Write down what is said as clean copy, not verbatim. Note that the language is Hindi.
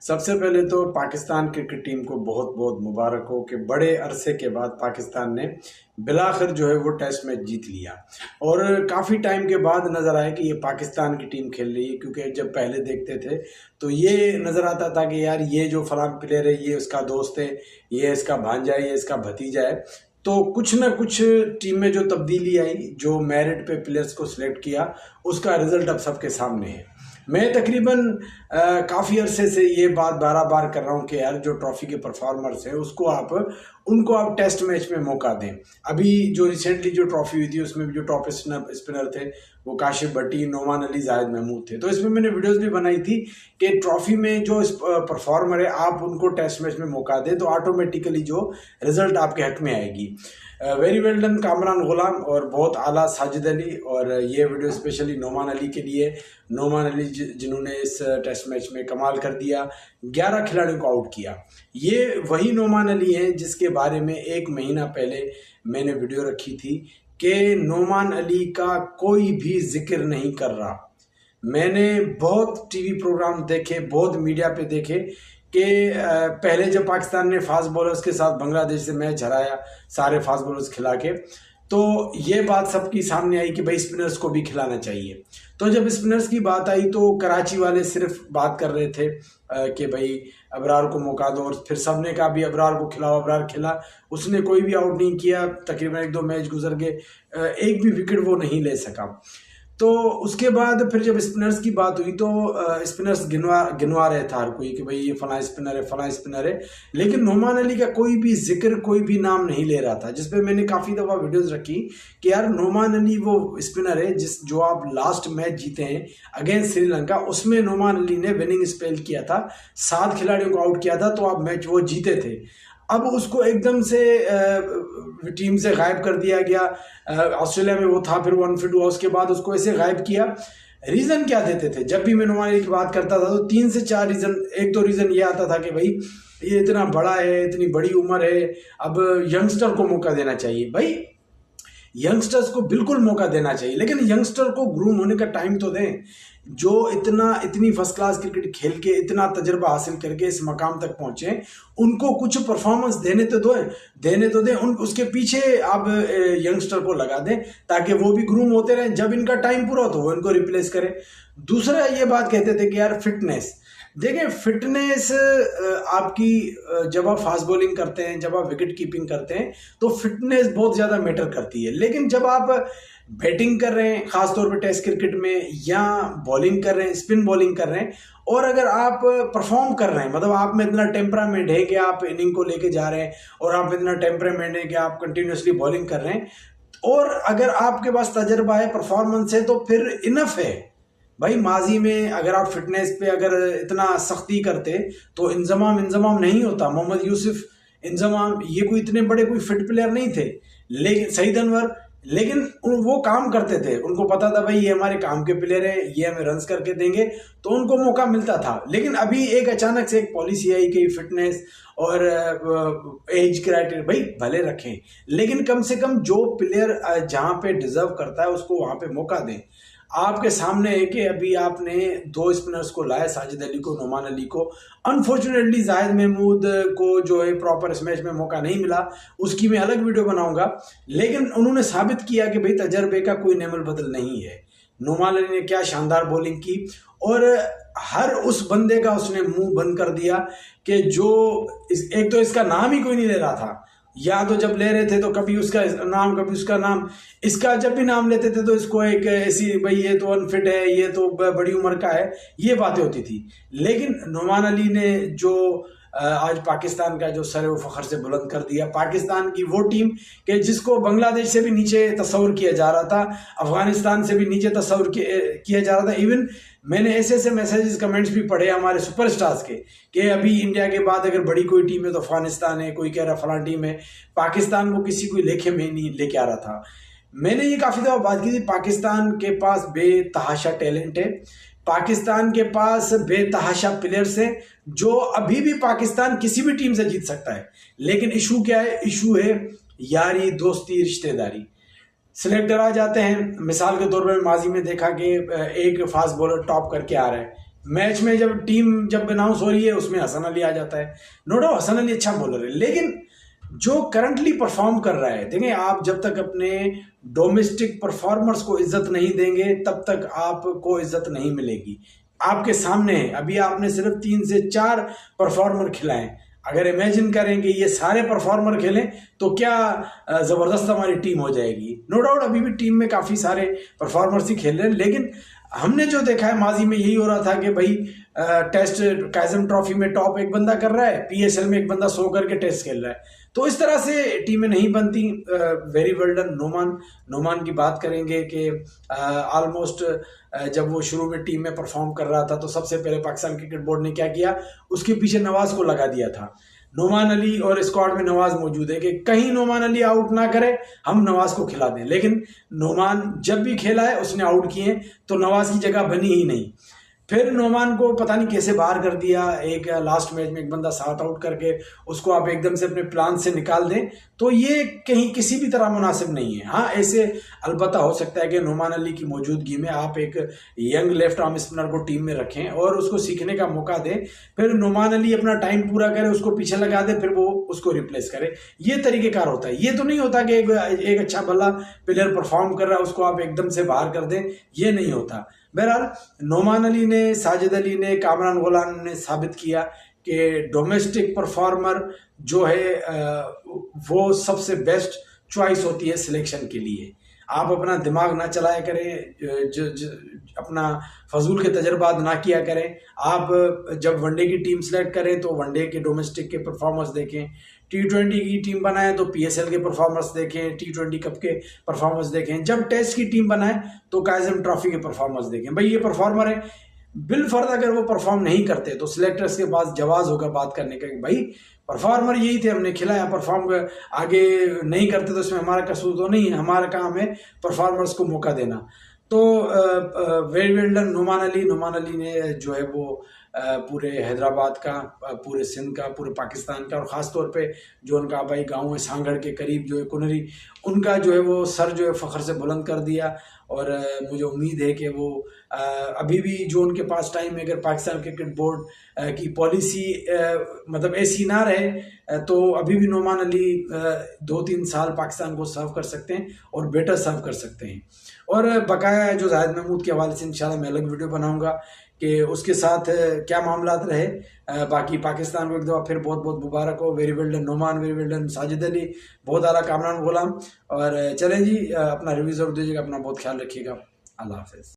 सबसे पहले तो पाकिस्तान क्रिकेट टीम को बहुत बहुत मुबारक हो कि बड़े अरसे के बाद पाकिस्तान ने बिलाखिर जो है वो टेस्ट मैच जीत लिया। और काफ़ी टाइम के बाद नज़र आया कि ये पाकिस्तान की टीम खेल रही है, क्योंकि जब पहले देखते थे तो ये नज़र आता था कि यार ये जो फलां प्लेयर है ये उसका दोस्त है, ये इसका भांजा है, ये इसका भतीजा है। तो कुछ ना कुछ टीम में जो तब्दीली आई, जो मेरिट पे प्लेयर्स को सिलेक्ट किया, उसका रिजल्ट अब सबके सामने है। मैं तकरीबन काफ़ी अरसे से ये बात बार कर रहा हूँ कि यार जो ट्रॉफी के परफॉर्मर्स हैं उनको आप टेस्ट मैच में मौका दें। अभी जो रिसेंटली जो ट्रॉफी हुई थी उसमें भी जो टॉप स्पिनर थे वो काशिफ भट्टी, नोमान अली, जाहिद महमूद थे। तो इसमें मैंने वीडियोस भी बनाई थी कि ट्रॉफी में जो परफॉर्मर है आप उनको टेस्ट मैच में मौका दें तो ऑटोमेटिकली जो रिजल्ट आपके हक में आएगी। वेरी वेल डन कामरान गुलाम और बहुत आला साजिद अली। और ये वीडियो स्पेशली नोमान अली के लिए, नोमान अली जिन्होंने इस टेस्ट मैच में कमाल कर दिया, 11 खिलाड़ियों को आउट किया। ये वही नोमान अली हैं जिसके बारे में 1 महीना पहले मैंने वीडियो रखी थी कि नोमान अली का कोई भी जिक्र नहीं कर रहा। मैंने बहुत टीवी प्रोग्राम देखे, बहुत मीडिया पे देखे कि पहले जब पाकिस्तान ने फास्ट बॉलर्स के साथ बांग्लादेश से मैच हराया, सारे फास्ट बॉलर्स खिला के, तो ये बात सबकी सामने आई कि भाई स्पिनर्स को भी खिलाना चाहिए। तो जब स्पिनर्स की बात आई तो कराची वाले सिर्फ बात कर रहे थे कि भाई अबरार को मौका दो, और फिर सबने कहा भी अबरार को खिलाओ। अबरार खिला, उसने कोई भी आउट नहीं किया, तकरीबन 1-2 मैच गुजर गए, एक भी विकेट वो नहीं ले सका। तो उसके बाद फिर जब स्पिनर्स की बात हुई तो स्पिनर्स गिनवा रहे था हर कोई कि भाई ये फलां स्पिनर है, फलां स्पिनर है, लेकिन नोमान अली का कोई भी जिक्र, कोई भी नाम नहीं ले रहा था। जिसपे मैंने काफ़ी दफ़ा वीडियोस रखी कि यार नोमान अली वो स्पिनर है जो आप लास्ट मैच जीते हैं अगेंस्ट श्रीलंका, उसमें नोमान अली ने विनिंग स्पेल किया था, 7 खिलाड़ियों को आउट किया था, तो आप मैच वो जीते थे। अब उसको एकदम से टीम से गायब कर दिया गया। ऑस्ट्रेलिया में वो था, फिर वो अनफिट हुआ, उसके बाद उसको ऐसे गायब किया। रीज़न क्या देते थे? जब भी मैं नोमान अली की बात करता था तो 3 से 4 रीज़न। एक तो रीज़न ये आता था कि भाई ये इतना बड़ा है, इतनी बड़ी उम्र है, अब यंगस्टर को मौका देना चाहिए। भाई यंगस्टर्स को बिल्कुल मौका देना चाहिए, लेकिन यंगस्टर को ग्रूम होने का टाइम तो दें। जो इतनी फर्स्ट क्लास क्रिकेट खेल के, इतना तजुर्बा हासिल करके इस मकाम तक पहुंचे, उनको कुछ परफॉर्मेंस देने तो दें। उसके पीछे आप यंगस्टर को लगा दें ताकि वो भी ग्रूम होते रहें, जब इनका टाइम पूरा हो तो वो इनको रिप्लेस करें। दूसरा ये बात कहते थे कि यार फिटनेस देखें, फिटनेस आपकी जब आप फास्ट बॉलिंग करते हैं, जब आप विकेट कीपिंग करते हैं तो फिटनेस बहुत ज़्यादा मैटर करती है। लेकिन जब आप बैटिंग कर रहे हैं, ख़ासतौर पे टेस्ट क्रिकेट में, या बॉलिंग कर रहे हैं, स्पिन बॉलिंग कर रहे हैं, और अगर आप परफॉर्म कर रहे हैं, मतलब आप में इतना टेम्परामेंट है कि आप इनिंग को लेके जा रहे हैं, और आप में इतना टेम्परामेंट है कि आप कंटिन्यूसली बॉलिंग कर रहे हैं, और अगर आपके पास तजर्बा है, परफॉर्मेंस है, तो फिर इनफ है। भाई माजी में अगर आप फिटनेस पे अगर इतना सख्ती करते तो इंजमाम नहीं होता। मोहम्मद यूसुफ, इंजमाम, ये कोई इतने बड़े कोई फिट प्लेयर नहीं थे, लेकिन सईद अनवर, लेकिन वो काम करते थे। उनको पता था भाई ये हमारे काम के प्लेयर हैं, ये हमें रन्स करके देंगे, तो उनको मौका मिलता था। लेकिन अभी एक अचानक से एक पॉलिसी आई कि फिटनेस और एज क्राइटेरिया भाई भले रखें, लेकिन कम से कम जो प्लेयर जहाँ पे डिजर्व करता है उसको वहाँ पे मौका दें। आपके सामने है कि अभी आपने 2 स्पिनर्स को लाया, साजिद अली को, नोमान अली को। अनफॉर्चुनेटली जाहिद महमूद को जो है प्रॉपर इस मैच में मौका नहीं मिला, उसकी मैं अलग वीडियो बनाऊंगा। लेकिन उन्होंने साबित किया कि भाई तजर्बे का कोई नेमल बदल नहीं है। नोमान अली ने क्या शानदार बॉलिंग की, और हर उस बंदे का उसने मुंह बंद कर दिया कि एक तो इसका नाम ही कोई नहीं ले रहा था, या तो जब ले रहे थे तो कभी उसका नाम, कभी उसका नाम, इसका जब भी नाम लेते थे तो इसको एक ऐसी, भाई ये तो अनफिट है, ये तो बड़ी उम्र का है, ये बातें होती थी। लेकिन नोमान अली ने जो आज पाकिस्तान का जो सर वो फखर से बुलंद कर दिया, पाकिस्तान की वो टीम कि जिसको बांग्लादेश से भी नीचे तस्वर किया जा रहा था, अफगानिस्तान से भी नीचे तस्वर किया जा रहा था। इवन मैंने ऐसे मैसेजेस, कमेंट्स भी पढ़े हमारे सुपरस्टार्स के कि अभी इंडिया के बाद अगर बड़ी कोई टीम है तो अफगानिस्तान है, कोई कह रहा फलां टीम है। पाकिस्तान को किसी कोई लेखे में नहीं लेके आ रहा था। मैंने ये काफ़ी दफ़ा बात की थी, पाकिस्तान के पास बेतहाशा टैलेंट है, पाकिस्तान के पास बेतहाशा प्लेयर्स हैं, जो अभी भी पाकिस्तान किसी भी टीम से जीत सकता है। लेकिन इशू क्या है? इशू है यारी, दोस्ती, रिश्तेदारी। सिलेक्टर आ जाते हैं, मिसाल के तौर पर माजी में देखा कि एक फास्ट बॉलर टॉप करके आ रहा है, मैच में जब टीम जब अनाउंस हो रही है उसमें हसन अली आ जाता है। नो डाउट हसन अली अच्छा बॉलर है, लेकिन जो करंटली परफॉर्म कर रहा है, देखें आप जब तक अपने डोमेस्टिक परफॉर्मर्स को इज्जत नहीं देंगे तब तक आपको इज्जत नहीं मिलेगी। आपके सामने है, अभी आपने सिर्फ 3 से 4 परफॉर्मर खिलाए। अगर इमेजिन करें कि ये सारे परफॉर्मर खेलें तो क्या जबरदस्त हमारी टीम हो जाएगी। नो डाउट अभी भी टीम में काफी सारे परफॉर्मर्स ही खेल रहे हैं, लेकिन हमने जो देखा है माजी में यही हो रहा था कि भाई टेस्ट काइजम ट्रॉफी में टॉप एक बंदा कर रहा है, पीएसएल में एक बंदा 100 करके टेस्ट खेल रहा है, तो इस तरह से टीमें नहीं बनती। वेरी वेल डन नोमान की बात करेंगे कि ऑलमोस्ट जब वो शुरू में टीम में परफॉर्म कर रहा था तो सबसे पहले पाकिस्तान क्रिकेट बोर्ड ने क्या किया, उसके पीछे नवाज को लगा दिया था। नोमान अली और स्क्वाड में नवाज मौजूद है कि कहीं नोमान अली आउट ना करे, हम नवाज को खिला दें, लेकिन नोमान जब भी खेला है उसने आउट किए तो नवाज की जगह बनी ही नहीं। फिर नोमान को पता नहीं कैसे बाहर कर दिया, एक लास्ट मैच में एक बंदा 7 आउट करके उसको आप एकदम से अपने प्लान से निकाल दें, तो ये कहीं किसी भी तरह मुनासिब नहीं है। हाँ ऐसे अलबत्ता हो सकता है कि नोमान अली की मौजूदगी में आप एक यंग लेफ्ट आर्म स्पिनर को टीम में रखें और उसको सीखने का मौका दें, फिर नोमान अली अपना टाइम पूरा करे, उसको पीछे लगा दे, फिर वो उसको रिप्लेस करे। ये तरीकेकार होता है, ये तो नहीं होता कि एक अच्छा भला प्लेयर परफॉर्म कर रहा है उसको आप एकदम से बाहर कर दें, ये नहीं होता। बहरहाल नोमान अली ने, साजिद अली ने, कामरान गुलाम ने साबित किया कि डोमेस्टिक परफॉर्मर जो है वो सबसे बेस्ट चॉइस होती है सिलेक्शन के लिए। आप अपना दिमाग ना चलाया करें, अपना फजूल के तजर्बात ना किया करें। आप जब वनडे की टीम सेलेक्ट करें तो वनडे के डोमेस्टिक के परफॉर्मेंस देखें, T20 की टीम बनाएं तो PSL के परफॉर्मेंस देखें, T20 कप के परफॉर्मेंस देखें, जब टेस्ट की टीम बनाएं तो काइजम ट्रॉफी के परफॉर्मेंस देखें। भाई ये परफॉर्मर है, बिल फर्द अगर वो परफॉर्म नहीं करते तो सिलेक्टर्स के पास जवाज होगा बात करने का कि भाई परफॉर्मर यही थे, हमने खिलाया, परफॉर्म आगे नहीं करते तो इसमें हमारा कसूर तो नहीं है, हमारा काम है परफॉर्मर्स को मौका देना। तो very well done Noman Ali ने जो है वो पूरे हैदराबाद का, पूरे सिंध का, पूरे पाकिस्तान का और ख़ास तौर पे जो उनका आबाई गांव है सांगड़ के करीब जो है कुनरी, उनका जो है वो सर जो है फ़ख्र से बुलंद कर दिया। और मुझे उम्मीद है कि वो अभी भी जो उनके पास टाइम है, अगर पाकिस्तान क्रिकेट बोर्ड की पॉलिसी मतलब ऐसी ना रहे तो अभी भी नोमान अली 2-3 साल पाकिस्तान को सर्व कर सकते हैं और बेटर सर्व कर सकते हैं। और बकाया जो जाहिद महमूद के हवाले से इंशाल्लाह मैं अलग वीडियो बनाऊंगा कि उसके साथ क्या मामलात रहे। बाकी पाकिस्तान को एक दफ़ा फिर बहुत बहुत मुबारक हो। Very well done Noman, very well done Sajid Ali, बहुत आला कामरान गुलाम। और चलें जी, अपना रिव्यू ज़रूर दीजिएगा, अपना बहुत ख्याल रखिएगा। अल्लाह हाफ़िज़।